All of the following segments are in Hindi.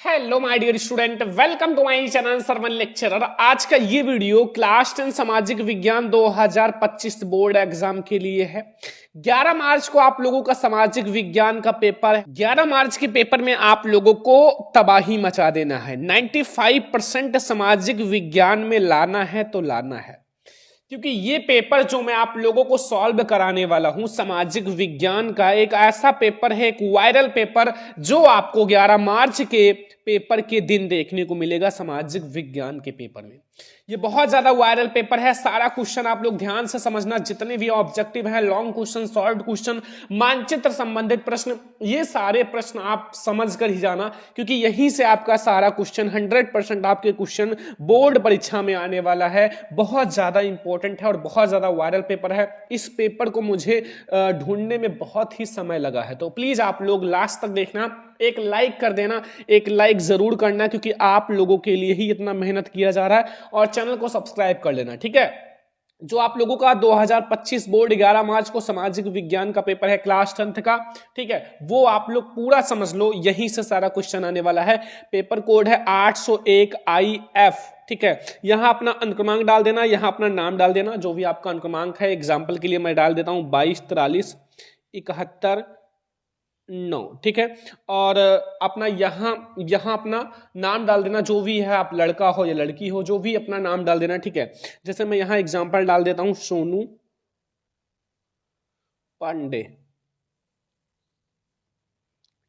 Hello my dear student, welcome to my channel Sarvan lecturer. आज का ये वीडियो क्लास 10 सामाजिक विज्ञान 2025 बोर्ड एग्जाम के लिए है। 11 मार्च को आप लोगों का सामाजिक विज्ञान का पेपर है। 11 मार्च के पेपर में आप लोगों को तबाही मचा देना है। 95% सामाजिक विज्ञान में लाना है तो लाना है, क्योंकि ये पेपर जो मैं आप लोगों को सॉल्व कराने वाला हूं सामाजिक विज्ञान का, एक ऐसा पेपर है, एक वायरल पेपर जो आपको 11 मार्च के पेपर के दिन देखने को मिलेगा सामाजिक विज्ञान के पेपर में। ये बहुत ज्यादा वायरल पेपर है। सारा क्वेश्चन आप लोग ध्यान से समझना, जितने भी ऑब्जेक्टिव है, लॉन्ग क्वेश्चन, शॉर्ट क्वेश्चन, मानचित्र संबंधित प्रश्न, ये सारे प्रश्न आप समझ कर ही जाना, क्योंकि यहीं से आपका सारा क्वेश्चन 100% आपके क्वेश्चन बोर्ड परीक्षा में आने वाला है। बहुत ज्यादा इंपॉर्टेंट है और बहुत ज्यादा वायरल पेपर है। इस पेपर को मुझे ढूंढने में बहुत ही समय लगा है, तो प्लीज आप लोग लास्ट तक देखना, एक लाइक कर देना, एक लाइक जरूर करना, क्योंकि आप लोगों के लिए ही इतना मेहनत किया जा रहा है। और चैनल को सब्सक्राइब कर लेना, ठीक है। जो आप लोगों का 2025 बोर्ड 11 मार्च को सामाजिक विज्ञान का पेपर है क्लास 10th का, ठीक है, वो आप लोग पूरा समझ लो, यहीं से सारा क्वेश्चन आने वाला है। पेपर कोड है 801 IF, ठीक है। यहां अपना अंक क्रमांक डाल देना, यहां अपना नाम डाल देना, जो भी आपका अंक क्रमांक है। एग्जाम्पल के लिए मैं डाल देता हूं 22 43 71 9, ठीक है। और अपना यहाँ अपना नाम डाल देना, जो भी है, आप लड़का हो या लड़की हो, जो भी अपना नाम डाल देना, ठीक है। जैसे मैं यहाँ एग्जांपल डाल देता हूं, सोनू पांडे,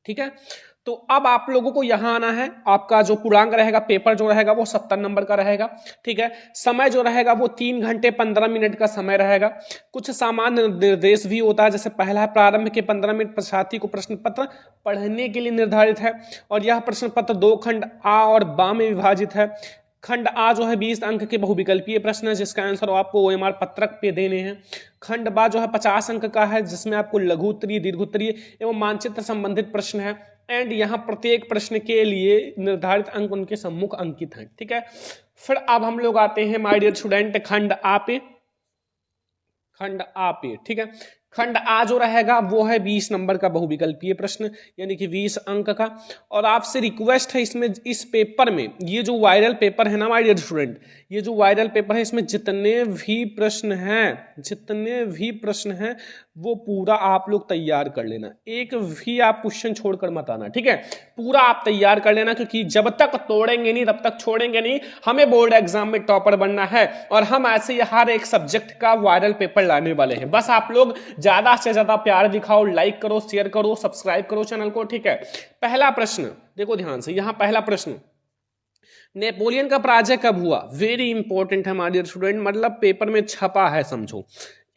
ठीक है। तो अब आप लोगों को यहां आना है। आपका जो पूर्णांक रहेगा, पेपर जो रहेगा वो 70 नंबर का रहेगा, ठीक है। समय जो रहेगा वो 3 घंटे 15 मिनट का समय रहेगा। कुछ सामान्य निर्देश भी होता है, जैसे पहला है प्रारंभ के 15 मिनट पश्चाती को प्रश्न पत्र पढ़ने के लिए निर्धारित है, और यह प्रश्न पत्र 2 खंड आ और बा में विभाजित है। खंड आ जो है 20 अंक के बहुविकल्पीय प्रश्न है, जिसका आंसर आपको OMR पत्रक पे देने हैं। खंड बा जो है 50 अंक का है, जिसमें आपको लघु उत्तरीय, दीर्घ उत्तरीय एवं मानचित्र संबंधित प्रश्न है। एंड यहाँ प्रत्येक प्रश्न के लिए निर्धारित अंक उनके सम्मुख अंकित हैं, ठीक है। फिर अब हम लोग आते हैं माय डियर स्टूडेंट खंड आ पे, ठीक है। खंड आ जो रहेगा वो है 20 नंबर का बहुविकल्पीय प्रश्न, यानी कि 20 अंक का। और आपसे रिक्वेस्ट है, इसमें इस पेपर में, ये जो वायरल पेपर है ना माय डियर स्टूडेंट, ये जो वायरल पेपर है, इसमें जितने भी प्रश्न हैं वो पूरा आप लोग तैयार कर लेना। एक भी आप क्वेश्चन छोड़कर मत आना, ठीक है। पूरा आप तैयार कर लेना, क्योंकि जब तक तोड़ेंगे नहीं तब तक छोड़ेंगे नहीं। हमें बोर्ड एग्जाम में टॉपर बनना है, और हम ऐसे ही हर एक सब्जेक्ट का वायरल पेपर लाने वाले हैं। बस आप लोग ज्यादा से ज्यादा प्यार दिखाओ, लाइक करो, शेयर करो, सब्सक्राइब करो चैनल को, ठीक है। पहला प्रश्न देखो ध्यान से, यहां पहला प्रश्न, नेपोलियन का पराजय कब हुआ? वेरी इंपॉर्टेंट है माय डियर स्टूडेंट, मतलब पेपर में छपा है, समझो।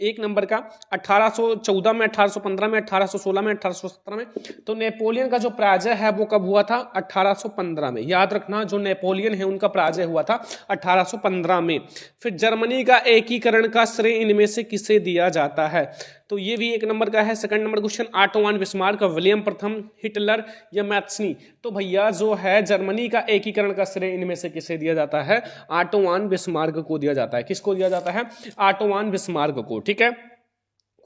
1 नंबर का 1814 में, 1815 में, 1816 में, 1817 में। तो नेपोलियन का जो पराजय है वो कब हुआ था? 1815 में। याद रखना, जो नेपोलियन है उनका पराजय हुआ था 1815 में। फिर जर्मनी का एकीकरण का श्रेय इनमें से किसे दिया जाता है? तो ये भी 1 नंबर का है। Second number question, auto von Bismarck, William प्रथम, हिटलर या मैथ्सनी? तो भैया जो है जर्मनी का एकीकरण का श्रेय इनमें से किसे दिया जाता है? ऑटो वन बिस्मार्क को दिया जाता है। किसको दिया जाता है? ऑटो वन बिस्मार्क को, ठीक है।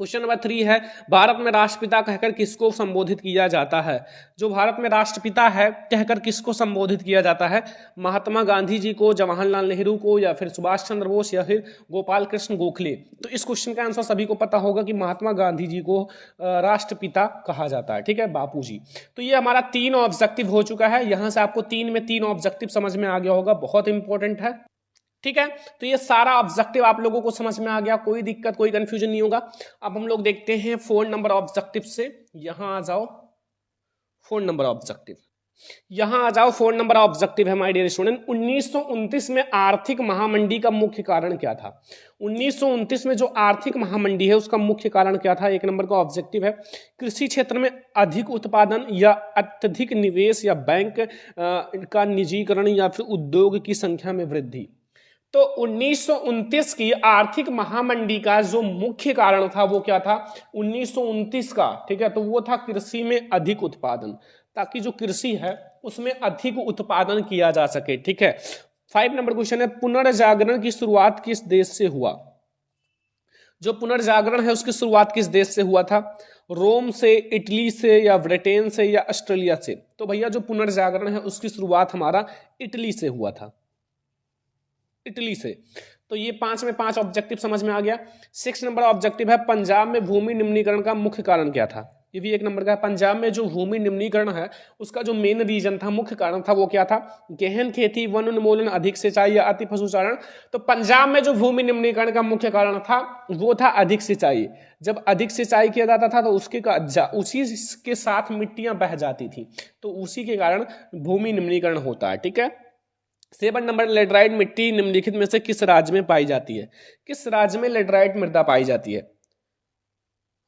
क्वेश्चन नंबर 3 है, भारत में राष्ट्रपिता कहकर किसको संबोधित किया जाता है? जो भारत में राष्ट्रपिता है कहकर किसको संबोधित किया जाता है? महात्मा गांधी जी को, जवाहरलाल नेहरू को, या फिर सुभाष चंद्र बोस, या फिर गोपाल कृष्ण गोखले? तो इस क्वेश्चन का आंसर सभी को पता होगा कि महात्मा गांधी जी को राष्ट्रपिता कहा जाता है, ठीक है, बापू जी। तो ये हमारा 3 ऑब्जेक्टिव हो चुका है। यहां से आपको 3 में 3 ऑब्जेक्टिव समझ में आ गया होगा, बहुत इंपॉर्टेंट है, ठीक है। तो ये सारा ऑब्जेक्टिव आप लोगों को समझ में आ गया, कोई दिक्कत, कोई कंफ्यूजन नहीं होगा। अब हम लोग देखते हैं 4 नंबर ऑब्जेक्टिव से। यहां आ जाओ, 4 नंबर ऑब्जेक्टिव, यहां आ जाओ। 4 नंबर ऑब्जेक्टिव है माय डियर स्टूडेंट, 1929 में आर्थिक महामंदी का मुख्य कारण क्या था? 1929 में जो आर्थिक महामंदी है उसका मुख्य कारण क्या था? 1 नंबर का ऑब्जेक्टिव है। कृषि क्षेत्र में अधिक उत्पादन, या अत्यधिक निवेश, या बैंक का निजीकरण, या फिर उद्योग की संख्या में वृद्धि? तो 1929 की आर्थिक महामंदी का जो मुख्य कारण था वो क्या था 1929 का? ठीक है, तो वो था कृषि में अधिक उत्पादन, ताकि जो कृषि है उसमें अधिक उत्पादन किया जा सके, ठीक है। 5 नंबर क्वेश्चन है, पुनर्जागरण की शुरुआत किस देश से हुआ? जो पुनर्जागरण है उसकी शुरुआत किस देश से हुआ था? रोम से, इटली से, या ब्रिटेन से, या ऑस्ट्रेलिया से? तो भैया जो पुनर्जागरण है उसकी शुरुआत हमारा इटली से हुआ था, इटली से। तो ये 5 में 5 ऑब्जेक्टिव समझ में आ गया। 6 नंबर ऑब्जेक्टिव है पंजाब में भूमि निम्नीकरण का मुख्य कारण क्या था? ये भी 1 नंबर का है। पंजाब में जो भूमि निम्नीकरण है उसका जो मेन रीजन था, मुख्य कारण था, वो क्या था? गहन खेती, वन उन्मूलन, अधिक सिंचाई या अति पशुचारण। तो पंजाब में जो भूमि निम्नीकरण का मुख्य कारण था वो था अधिक सिंचाई। जब अधिक सिंचाई किया जाता था तो उसी के साथ मिट्टियां बह जाती थी, तो उसी के कारण भूमि निम्नीकरण होता है, ठीक है। 7 नंबर, लेटराइट मिट्टी निम्नलिखित में से किस राज्य में पाई जाती है? किस राज्य में लेटराइट मृदा पाई जाती है?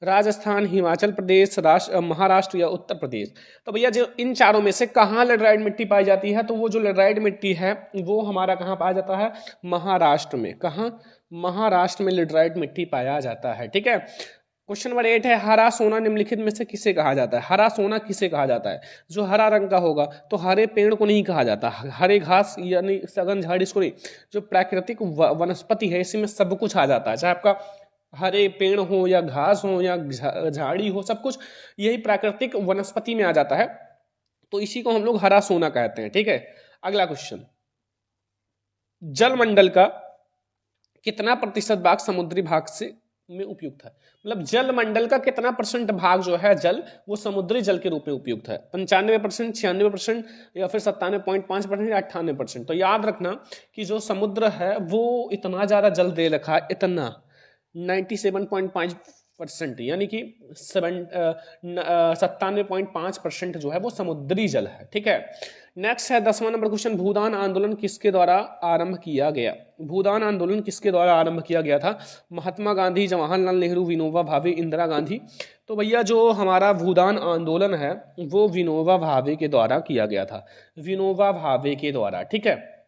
राजस्थान, हिमाचल प्रदेश, महाराष्ट्र या उत्तर प्रदेश? तो भैया जो इन चारों में से कहाँ लेटराइट मिट्टी पाई जाती है? तो वो जो लेटराइट मिट्टी है वो हमारा कहाँ पाया जाता है? महाराष्ट्र में। कहाँ? महाराष्ट्र में लेटराइट मिट्टी पाया जाता है, ठीक है। क्वेश्चन नंबर 8 है, हरा सोना निम्नलिखित में से किसे कहा जाता है? हरा सोना किसे कहा जाता है? जो हरा रंग का होगा, तो हरे पेड़ को नहीं कहा जाता, हरे घास यानी सघन झाड़ी, इसको नहीं। जो प्राकृतिक वनस्पति है इसी में सब कुछ आ जाता है, चाहे आपका हरे पेड़ हो या घास हो या झाड़ी हो, सब कुछ यही प्राकृतिक वनस्पति में आ जाता है, तो इसी को हम लोग हरा सोना कहते हैं, ठीक है। अगला क्वेश्चन, जलमंडल का कितना प्रतिशत भाग समुद्री भाग से में उपयुक्त है? मतलब जलमंडल का कितना % भाग जो है जल, वो समुद्री जल के रूप में उपयुक्त है? 95%, 96%, या फिर 97.5% या 98%? तो याद रखना कि जो समुद्र है वो इतना ज्यादा जल दे रखा है, इतना 97.5%, यानी कि 97.5% जो है वो समुद्री जल है, ठीक है। नेक्स्ट है 10वां नंबर क्वेश्चन, भूदान आंदोलन किसके द्वारा आरंभ किया गया? भूदान आंदोलन किसके द्वारा आरंभ किया गया था? महात्मा गांधी, जवाहरलाल नेहरू, विनोबा भावे, इंदिरा गांधी? तो भैया जो हमारा भूदान आंदोलन है वो विनोबा भावे के द्वारा किया गया था, विनोबा भावे के द्वारा, ठीक है।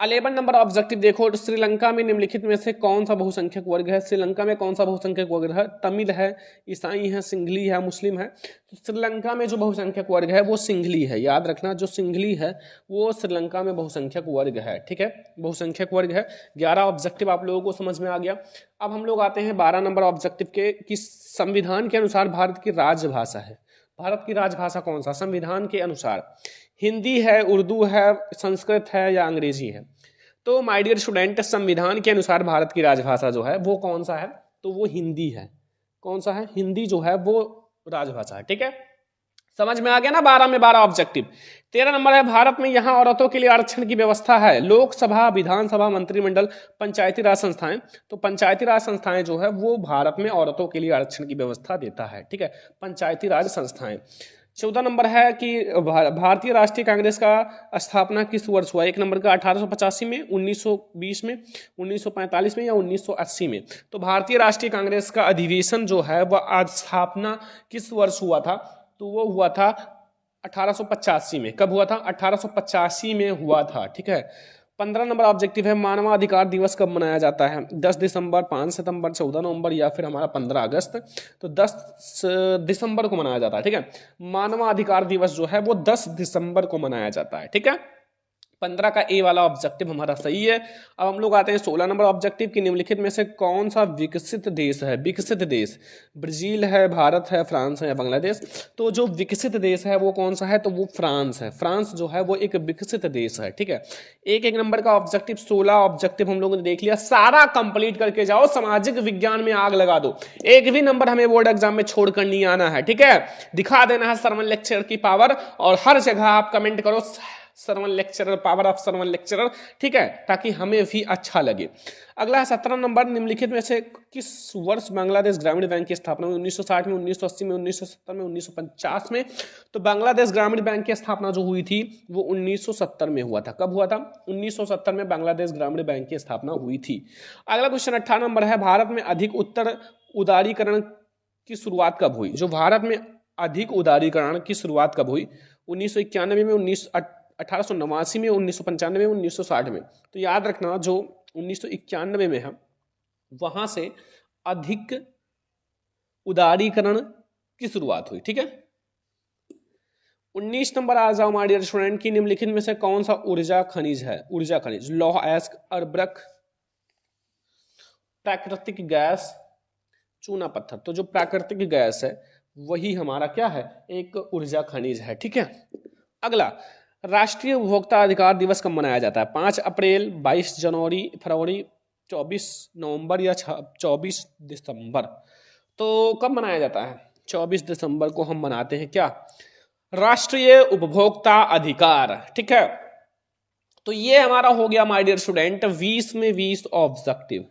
11 नंबर ऑब्जेक्टिव देखो, श्रीलंका में निम्नलिखित में से कौन सा बहुसंख्यक वर्ग है? श्रीलंका में कौन सा बहुसंख्यक वर्ग है? तमिल है, ईसाई है, सिंघली है, मुस्लिम है? तो श्रीलंका में जो बहुसंख्यक वर्ग है वो सिंघली है, याद रखना, जो सिंघली है वो श्रीलंका में बहुसंख्यक वर्ग है, ठीक है, बहुसंख्यक वर्ग है। 11 ऑब्जेक्टिव आप लोगों को समझ में आ गया। अब हम लोग आते हैं 12 नंबर ऑब्जेक्टिव के, कि संविधान के अनुसार भारत की राजभाषा है। भारत की राजभाषा कौन सा? संविधान के अनुसार हिंदी है, उर्दू है, संस्कृत है, या अंग्रेजी है? तो माय डियर स्टूडेंट, संविधान के अनुसार भारत की राजभाषा जो है वो कौन सा है? तो वो हिंदी है। कौन सा है? हिंदी जो है वो राजभाषा है, ठीक है। समझ में आ गया ना 12 में 12 ऑब्जेक्टिव। 13 नंबर है, भारत में यहाँ औरतों के लिए आरक्षण की व्यवस्था है। लोकसभा, विधानसभा, मंत्रिमंडल, पंचायती राज संस्थाएं। तो पंचायती राज संस्थाएं जो है वो भारत में औरतों के लिए आरक्षण की व्यवस्था देता है, ठीक है, पंचायती राज संस्थाएं। 14 नंबर है कि भारतीय राष्ट्रीय कांग्रेस का स्थापना किस वर्ष हुआ? 1 नंबर का 1885 में, 1920 में, 1945 में, या 1980 में? तो भारतीय राष्ट्रीय कांग्रेस का अधिवेशन जो है वह स्थापना किस वर्ष हुआ था? तो वो हुआ था 1885 में। कब हुआ था? 1885 में हुआ था, ठीक है। 15 नंबर ऑब्जेक्टिव है, मानवाधिकार दिवस कब मनाया जाता है? 10 दिसंबर, 5 सितंबर, 14 नवंबर, या फिर हमारा 15 अगस्त? तो 10 दिसंबर को मनाया जाता है, ठीक है। मानवाधिकार दिवस जो है वो 10 दिसंबर को मनाया जाता है, ठीक है। 15 का ए वाला ऑब्जेक्टिव हमारा सही है। अब हम लोग आते हैं 16 नंबर ऑब्जेक्टिव की, निम्नलिखित में से कौन सा विकसित देश है? विकसित देश, ब्राजील है, भारत है, फ्रांस है, या बांग्लादेश? तो जो विकसित देश है वो कौन सा है? तो वो फ्रांस है। फ्रांस जो है वो एक विकसित देश है, ठीक है। एक नंबर का ऑब्जेक्टिव, 16 ऑब्जेक्टिव हम लोगों ने देख लिया, सारा कंप्लीट करके जाओ, सामाजिक विज्ञान में आग लगा दो। एक भी नंबर हमें बोर्ड एग्जाम में छोड़कर नहीं आना है, ठीक है। दिखा देना है सरवन लेक्चर की पावर, और हर जगह आप कमेंट करो Sarvan lecturer, power of Sarvan lecturer, ठीक है, ताकि हमें भी अच्छा लगे। अगला है 17 नंबर, निम्नलिखित में से किस वर्ष बांग्लादेश ग्रामीण बैंक की स्थापना हुई? 1960 में, 1980 में, 1970 में, 1950 में? तो बांग्लादेश ग्रामीण बैंक की स्थापना जो हुई थी वो 1970 में हुआ था। कब हुआ था? 1970 में बांग्लादेश ग्रामीण बैंक की स्थापना हुई थी। अगला क्वेश्चन 18 नंबर है, भारत में अधिक उत्तर उदारीकरण की शुरुआत कब हुई? जो भारत में अधिक उदारीकरण की शुरुआत कब हुई? 1991 में, 1889 में, 1995 में, 1960 में? तो याद रखना जो 1991 में है वहां से अधिक उदारीकरण की शुरुआत हुई, ठीक है। 19 नंबर आ जाओ माय डियर स्टूडेंट की, निम्नलिखित में से कौन सा ऊर्जा खनिज है? ऊर्जा खनिज, लौह, अयस्क, अर्बरक, प्राकृतिक गैस, चूना पत्थर। तो जो प्राकृतिक गैस है वही हमारा क्या है, एक ऊर्जा खनिज है। ठीक है, अगला, राष्ट्रीय उपभोक्ता अधिकार दिवस कब मनाया जाता है? 5 अप्रैल, 22 जनवरी, फरवरी, 24 नवंबर या 24 दिसंबर। तो कब मनाया जाता है? 24 दिसंबर को हम मनाते हैं क्या, राष्ट्रीय उपभोक्ता अधिकार। ठीक है, तो ये हमारा हो गया माय डियर स्टूडेंट 20 में 20 ऑब्जेक्टिव,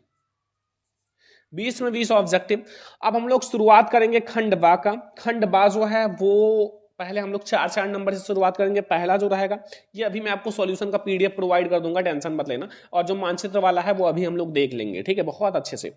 20 में 20 ऑब्जेक्टिव। अब हम लोग शुरुआत करेंगे खंड बा का। खंड बा जो है वो पहले हम लोग 4 नंबर से शुरुआत करेंगे। पहला जो रहेगा, ये अभी मैं आपको सॉल्यूशन का पीडीएफ प्रोवाइड कर दूंगा, टेंशन मत लेना। और जो मानचित्र वाला है वो अभी हम लोग देख लेंगे। ठीक है, बहुत अच्छे से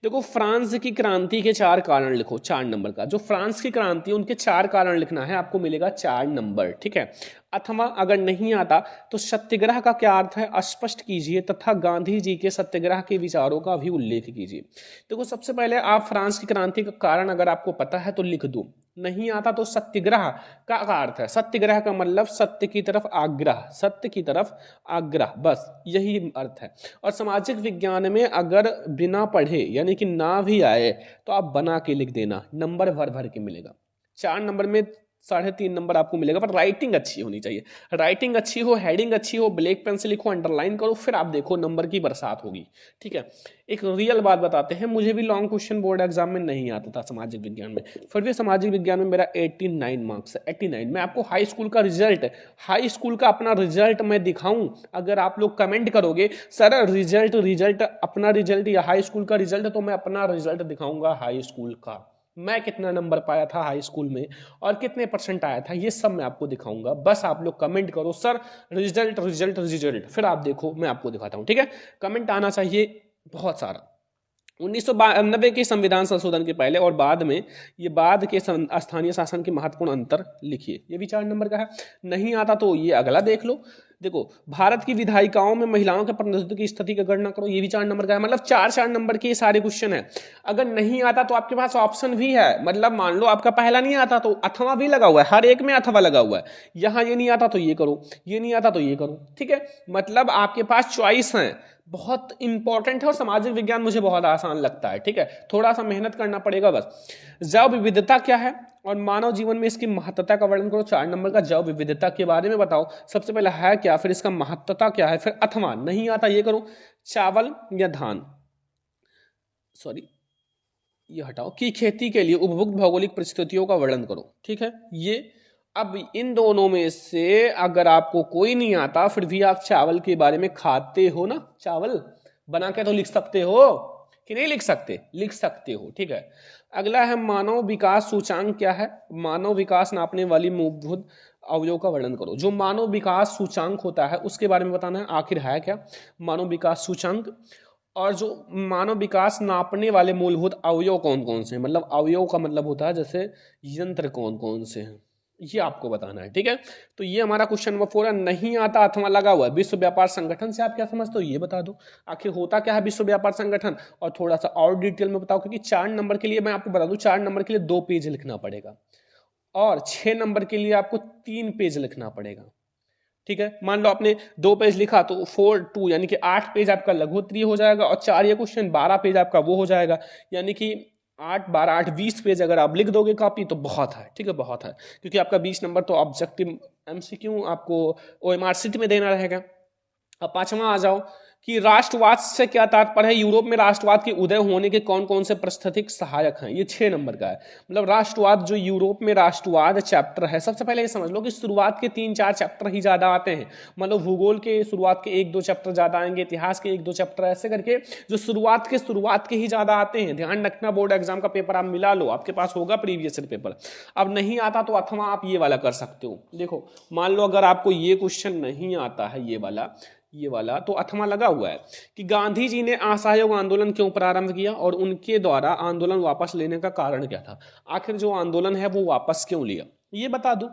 देखो। फ्रांस की क्रांति के 4 कारण लिखो, 4 नंबर का। जो फ्रांस की क्रांति है उनके 4 कारण लिखना है, आपको मिलेगा 4 नंबर। ठीक है, अथवा अगर नहीं आता तो सत्याग्रह का क्या अर्थ है स्पष्ट कीजिए तथा गांधी जी के सत्याग्रह के विचारों का भी उल्लेख कीजिए। देखो, सबसे पहले आप फ्रांस की क्रांति का कारण अगर आपको पता है तो लिख दो, नहीं आता तो सत्याग्रह का अर्थ है, सत्याग्रह का मतलब सत्य की तरफ आग्रह, सत्य की तरफ आग्रह, बस यही अर्थ है। और सामाजिक विज्ञान में अगर बिना पढ़े यानी कि ना भी आए तो आप बना के लिख देना, नंबर भर भर के मिलेगा। 4 नंबर में 3.5 नंबर आपको मिलेगा, पर राइटिंग अच्छी होनी चाहिए। राइटिंग अच्छी हो, हेडिंग अच्छी हो, ब्लैक पेन से लिखो, अंडरलाइन करो, फिर आप देखो नंबर की बरसात होगी। ठीक है, एक रियल बात बताते हैं, मुझे भी लॉन्ग क्वेश्चन बोर्ड एग्जाम में नहीं आता था सामाजिक विज्ञान में, फिर भी सामाजिक विज्ञान में मेरा 89 मार्क्स है, 89। मैं आपको हाई स्कूल का रिजल्ट, हाई स्कूल का अपना रिजल्ट मैं दिखाऊं, अगर आप लोग कमेंट करोगे सर रिजल्ट अपना रिजल्ट या हाई स्कूल का रिजल्ट, तो मैं अपना रिजल्ट दिखाऊंगा हाई स्कूल का, मैं कितना नंबर पाया था हाई स्कूल में और कितने परसेंट आया था, ये सब मैं आपको दिखाऊंगा। बस आप लोग कमेंट करो सर रिजल्ट रिजल्ट रिजल्ट, फिर आप देखो मैं आपको दिखाता हूं। ठीक है, कमेंट आना चाहिए बहुत सारा। 1992 के संविधान संशोधन के पहले और बाद में, ये बाद के स्थानीय शासन के महत्वपूर्ण अंतर लिखिए, ये भी 4 नंबर का है। नहीं आता तो ये अगला देख लो। देखो, भारत की विधायिकाओं में महिलाओं के प्रतिनिधित्व की स्थिति की गणना करो, ये भी 4 नंबर का है। मतलब 4 नंबर के ये सारे क्वेश्चन है। अगर नहीं आता तो आपके पास ऑप्शन भी है, मतलब मान लो आपका पहला नहीं आता तो अथवा भी लगा हुआ है, हर एक में अथवा लगा हुआ है। यहां ये नहीं आता तो ये करो, ये नहीं आता तो ये करो। ठीक है, मतलब आपके पास चॉइस है, बहुत इंपॉर्टेंट है। और सामाजिक विज्ञान मुझे बहुत आसान लगता है। ठीक है, थोड़ा सा मेहनत करना पड़ेगा बस। जैव विविधता क्या है और मानव जीवन में इसकी महत्वता का वर्णन करो, 4 नंबर का। जैव विविधता के बारे में बताओ, सबसे पहले है क्या, फिर इसका महत्वता क्या है, फिर अथवा नहीं आता ये करो। चावल या धान, सॉरी ये हटाओ, की खेती के लिए उपयुक्त भौगोलिक परिस्थितियों का वर्णन करो। ठीक है, ये अब इन दोनों में से अगर आपको कोई नहीं आता, फिर भी आप चावल के बारे में खाते हो ना, चावल बना के तो लिख सकते हो कि नहीं लिख सकते, लिख सकते हो। ठीक है, अगला है मानव विकास सूचांक क्या है, मानव विकास नापने वाली मूलभूत अवयव का वर्णन करो। जो मानव विकास सूचांक होता है उसके बारे में बताना है, आखिर है क्या मानव विकास सूचांक, और जो मानव विकास नापने वाले मूलभूत अवयव कौन कौन से हैं, मतलब अवयव का मतलब होता है जैसे यंत्र कौन कौन से हैं, ये आपको बताना है। ठीक है, तो ये हमारा क्वेश्चन नंबर 4 है। नहीं आता अथवा लगा हुआ है, विश्व व्यापार संगठन से आप क्या समझते हो ये बता दो, आखिर होता क्या है विश्व व्यापार संगठन, और थोड़ा सा और डिटेल में बताओ, क्योंकि 4 नंबर के लिए मैं आपको बता दूं, 4 नंबर के लिए 2 पेज लिखना पड़ेगा और 6 नंबर के लिए आपको 3 पेज लिखना पड़ेगा। ठीक है, मान लो आपने 2 पेज लिखा तो 4 2 यानी कि 8 पेज आपका लघुत्तरीय हो जाएगा, और 4 ये क्वेश्चन 12 पेज आपका वो हो जाएगा, यानी कि 8 12 8 20 पेज अगर आप लिख दोगे कॉपी तो बहुत है। ठीक है, बहुत है, क्योंकि आपका 20 नंबर तो ऑब्जेक्टिव एमसीक्यू आपको ओएमआर शीट में देना रहेगा। अब 5वां आ जाओ कि राष्ट्रवाद से क्या तात्पर्य है, यूरोप में राष्ट्रवाद के उदय होने के कौन कौन से परिस्थितिक सहायक हैं, ये 6 नंबर का है। मतलब राष्ट्रवाद, जो यूरोप में राष्ट्रवाद चैप्टर है, सबसे पहले ये समझ लो कि शुरुआत के 3-4 चैप्टर ही ज्यादा आते हैं, मतलब भूगोल के शुरुआत के 1-2 चैप्टर ज्यादा आएंगे, इतिहास के 1-2 चैप्टर, ऐसे करके जो शुरुआत के ही ज्यादा आते हैं। ध्यान रखना, बोर्ड एग्जाम का पेपर आप मिला लो, आपके पास होगा प्रीवियस ईयर पेपर। अब नहीं आता तो अथवा आप ये वाला कर सकते हो। देखो, मान लो अगर आपको ये क्वेश्चन नहीं आता है, ये वाला तो अथवा लगा हुआ है कि गांधी जी ने असहयोग आंदोलन क्यों प्रारंभ किया और उनके द्वारा आंदोलन वापस लेने का कारण क्या था, आखिर जो आंदोलन है वो वापस क्यों लिया, ये बता दो।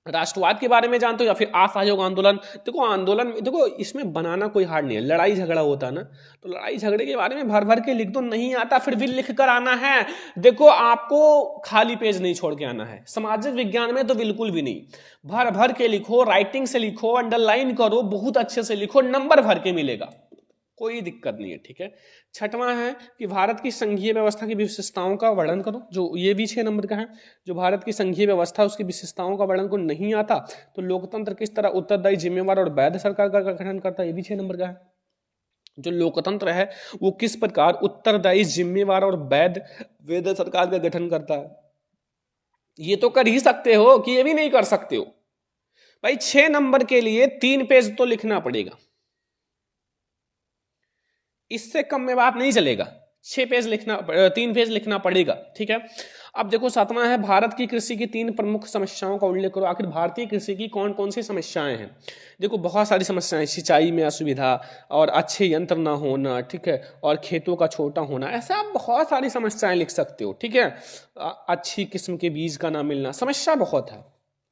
राष्ट्रवाद के बारे में जानते हो या फिर असहयोग आंदोलन। देखो आंदोलन, देखो इसमें बनाना कोई हार्ड नहीं है, लड़ाई झगड़ा होता है ना, तो लड़ाई झगड़े के बारे में भर भर के लिख दो, नहीं आता फिर भी लिख कर आना है। देखो आपको खाली पेज नहीं छोड़ के आना है, सामाजिक विज्ञान में तो बिल्कुल भी नहीं, भर भर के लिखो, राइटिंग से लिखो, अंडरलाइन करो, बहुत अच्छे से लिखो, नंबर भर के मिलेगा, कोई दिक्कत नहीं है, ठीक है। छठवां है कि भारत की संघीय व्यवस्था की विशेषताओं का वर्णन करो, जो ये भी 6 नंबर का है। जो भारत की संघीय व्यवस्था उसकी विशेषताओं का वर्णन को नहीं आता तो लोकतंत्र किस तरह उत्तरदायी, जिम्मेवार और वैध सरकार का गठन करता है, ये भी 6 नंबर का है। जो लोकतंत्र है वो किस प्रकार उत्तरदायी, जिम्मेवार और वैध सरकार का गठन करता है। ये तो कर ही सकते हो कि ये भी नहीं कर सकते हो भाई। 6 नंबर के लिए 3 पेज तो लिखना पड़ेगा, इससे कम में बात नहीं चलेगा। 6 पेज लिखना, 3 पेज लिखना पड़ेगा, ठीक है। अब देखो 7वां है, भारत की कृषि की 3 प्रमुख समस्याओं का उल्लेख करो। आखिर भारतीय कृषि की कौन कौन सी समस्याएं हैं? देखो बहुत सारी समस्याएं, सिंचाई में असुविधा और अच्छे यंत्र ना होना, ठीक है, और खेतों का छोटा होना, ऐसा आप बहुत सारी समस्याएं लिख सकते हो, ठीक है। अच्छी किस्म के बीज का ना मिलना, समस्या बहुत है।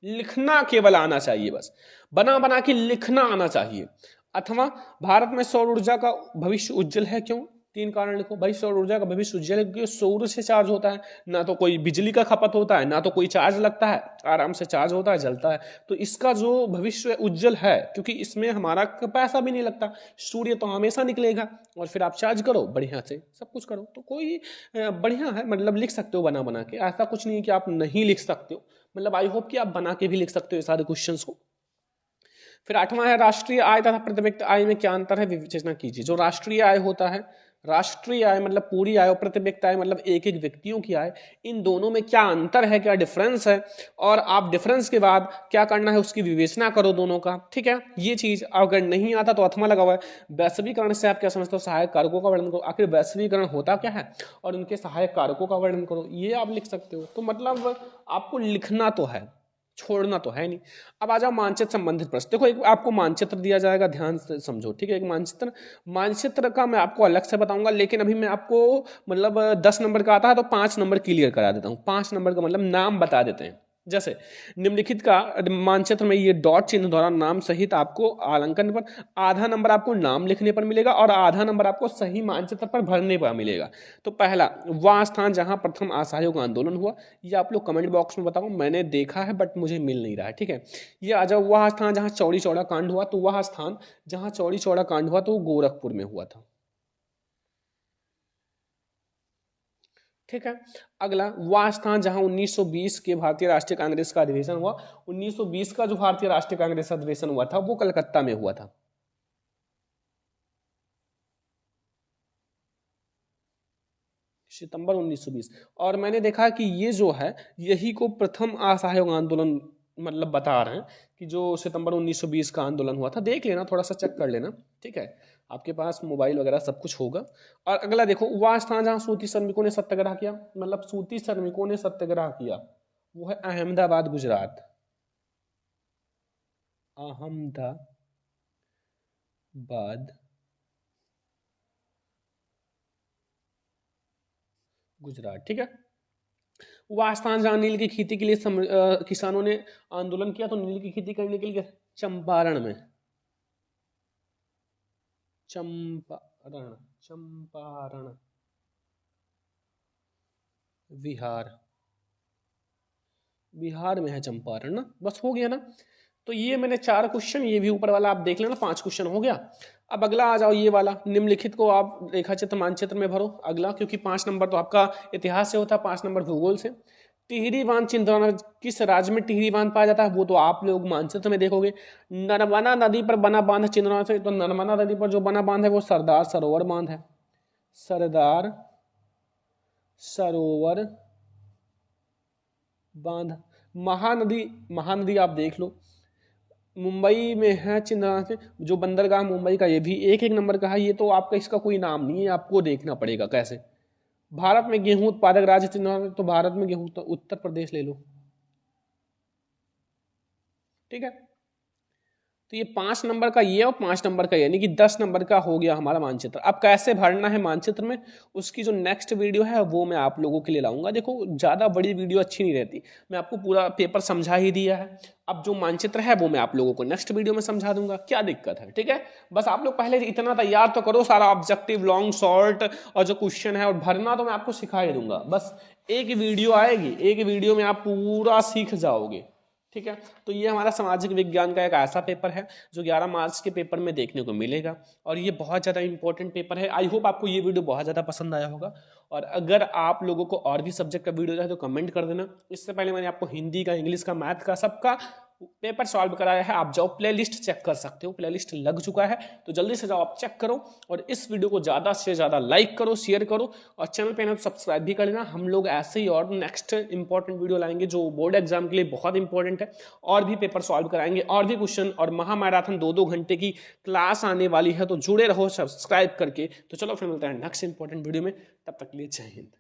लिखना केवल आना चाहिए, बस बना बना के लिखना आना चाहिए। अथवा भारत में सौर ऊर्जा का भविष्य उज्जवल है, क्यों? 3 कारण लिखो भाई। सौर ऊर्जा का भविष्य उज्जवल है क्योंकि सौर से चार्ज होता है, ना तो कोई बिजली का खपत होता है, ना तो कोई चार्ज लगता है, आराम से चार्ज होता है, जलता है। तो इसका जो भविष्य उज्जवल है क्योंकि इसमें हमारा पैसा भी नहीं लगता, सूर्य तो हमेशा निकलेगा और फिर आप चार्ज करो बढ़िया से, सब कुछ करो, तो कोई बढ़िया है। मतलब लिख सकते हो बना बना के, ऐसा कुछ नहीं है कि आप नहीं लिख सकते हो। मतलब आई होप कि आप बना के भी लिख सकते हो ये सारे क्वेश्चंस को। फिर 8वां है, राष्ट्रीय आय तथा प्रति व्यक्ति आय में क्या अंतर है, विवेचना कीजिए। जो राष्ट्रीय आय होता है, राष्ट्रीय आय मतलब पूरी आय, और प्रति व्यक्ति आय मतलब एक एक व्यक्तियों की आय, इन दोनों में क्या अंतर है, क्या डिफरेंस है, और आप डिफरेंस के बाद क्या करना है उसकी विवेचना करो दोनों का, ठीक है। ये चीज अगर नहीं आता तो अथवा लगा हुआ है। वैश्वीकरण से आप क्या समझते हो, सहायक कारकों का वर्णन करो। आखिर वैश्वीकरण होता क्या है और उनके सहायक कारकों का वर्णन करो, ये आप लिख सकते हो। तो मतलब आपको लिखना तो है, छोड़ना तो है नहीं। अब आ जाओ मानचित्र संबंधित प्रश्न। देखो एक आपको मानचित्र दिया जाएगा, ध्यान से समझो, ठीक है। एक मानचित्र का मैं आपको अलग से बताऊंगा, लेकिन अभी मैं आपको मतलब 10 नंबर का आता है तो 5 नंबर क्लियर करा देता हूँ। 5 नंबर का मतलब नाम बता देते हैं। जैसे निम्नलिखित का मानचित्र में ये डॉट चिन्ह द्वारा नाम सहित आपको आंकलन पर आधा नंबर आपको नाम लिखने पर मिलेगा और आधा नंबर आपको सही मानचित्र पर भरने पर मिलेगा। तो पहला, वह स्थान जहां प्रथम असहयोग आंदोलन हुआ, ये आप लोग कमेंट बॉक्स में बताओ, मैंने देखा है बट मुझे मिल नहीं रहा है, ठीक है। ये आ जाओ, वह स्थान जहां चौड़ी चौड़ा कांड हुआ, तो वह स्थान जहां चौड़ी चौड़ा कांड हुआ तो वो गोरखपुर में हुआ था, ठीक है। अगला, वह स्थान जहां 1920 के भारतीय राष्ट्रीय कांग्रेस का अधिवेशन हुआ, 1920 का जो भारतीय राष्ट्रीय कांग्रेस अधिवेशन हुआ था वो कलकत्ता में हुआ था, सितंबर 1920। और मैंने देखा कि ये जो है यही को प्रथम असहयोग आंदोलन मतलब बता रहे हैं कि जो सितंबर 1920 का आंदोलन हुआ था। देख लेना, थोड़ा सा चेक कर लेना, ठीक है। आपके पास मोबाइल वगैरह सब कुछ होगा। और अगला देखो, वह स्थान जहां सूती श्रमिकों ने सत्याग्रह किया, मतलब सूती श्रमिकों ने सत्याग्रह किया, वो है अहमदाबाद, गुजरात। अहमदाबाद, गुजरात, ठीक है। वह स्थान जहां नील की खेती के लिए किसानों ने आंदोलन किया, तो नील की खेती करने के लिए चंपारण में, चंपारण, चंपारण बिहार, बिहार में है चंपारण ना, बस हो गया ना। तो ये मैंने 4 क्वेश्चन, ये भी ऊपर वाला आप देख लेना, 5 क्वेश्चन हो गया। अब अगला आ जाओ, ये वाला निम्नलिखित को आप रेखा चित्र मानचित्र में भरो। अगला, क्योंकि 5 नंबर तो आपका इतिहास से होता है, 5 नंबर भूगोल से। टिहरी बांध चिंतौरा किस राज्य में टिहरी बांध पाया जाता है, वो तो आप लोग मानचित्र में देखोगे। नर्मदा नदी पर बना बांध चिंतौरा से, तो नर्मदा नदी पर जो बना बांध है वो सरदार सरोवर बांध है, सरदार सरोवर बांध। महानदी, महानदी आप देख लो, मुंबई में है चिंतौरा से। जो बंदरगाह मुंबई का, ये भी एक एक नंबर का है। ये तो आपका इसका कोई नाम नहीं है, आपको देखना पड़ेगा कैसे। भारत में गेहूं उत्पादक राज्य चिंतौरा, तो भारत में गेहूं तो उत्तर प्रदेश ले लो, ठीक है। तो ये 5 नंबर का ये और 5 नंबर का, यानी कि 10 नंबर का हो गया हमारा मानचित्र। अब कैसे भरना है मानचित्र में, उसकी जो नेक्स्ट वीडियो है वो मैं आप लोगों के लिए लाऊंगा। देखो ज़्यादा बड़ी वीडियो अच्छी नहीं रहती, मैं आपको पूरा पेपर समझा ही दिया है। अब जो मानचित्र है वो मैं आप लोगों को नेक्स्ट वीडियो में समझा दूंगा, क्या दिक्कत है, ठीक है। बस आप लोग पहले इतना तैयार तो करो, सारा ऑब्जेक्टिव, लॉन्ग, शॉर्ट और जो क्वेश्चन है, और भरना तो मैं आपको सिखा ही दूंगा। बस एक वीडियो आएगी, एक वीडियो में आप पूरा सीख जाओगे, ठीक है। तो ये हमारा सामाजिक विज्ञान का एक ऐसा पेपर है जो 11 मार्च के पेपर में देखने को मिलेगा और ये बहुत ज़्यादा इंपॉर्टेंट पेपर है। आई होप आपको ये वीडियो बहुत ज़्यादा पसंद आया होगा और अगर आप लोगों को और भी सब्जेक्ट का वीडियो चाहे तो कमेंट कर देना। इससे पहले मैंने आपको हिंदी का, इंग्लिश का, मैथ का सबका पेपर सॉल्व कराया है। आप जाओ प्लेलिस्ट चेक कर सकते हो, प्लेलिस्ट लग चुका है, तो जल्दी से जाओ आप चेक करो और इस वीडियो को ज़्यादा से ज़्यादा लाइक करो, शेयर करो और चैनल पे ना सब्सक्राइब भी कर लेना। हम लोग ऐसे ही और नेक्स्ट इंपॉर्टेंट वीडियो लाएंगे जो बोर्ड एग्जाम के लिए बहुत इंपॉर्टेंट है, और भी पेपर सॉल्व कराएंगे और भी क्वेश्चन, और महामैराथन 2-2 घंटे की क्लास आने वाली है, तो जुड़े रहो सब्सक्राइब करके। तो चलो फिर मिलते हैं नेक्स्ट इंपॉर्टेंट वीडियो में, तब तक के लिए जय हिंद।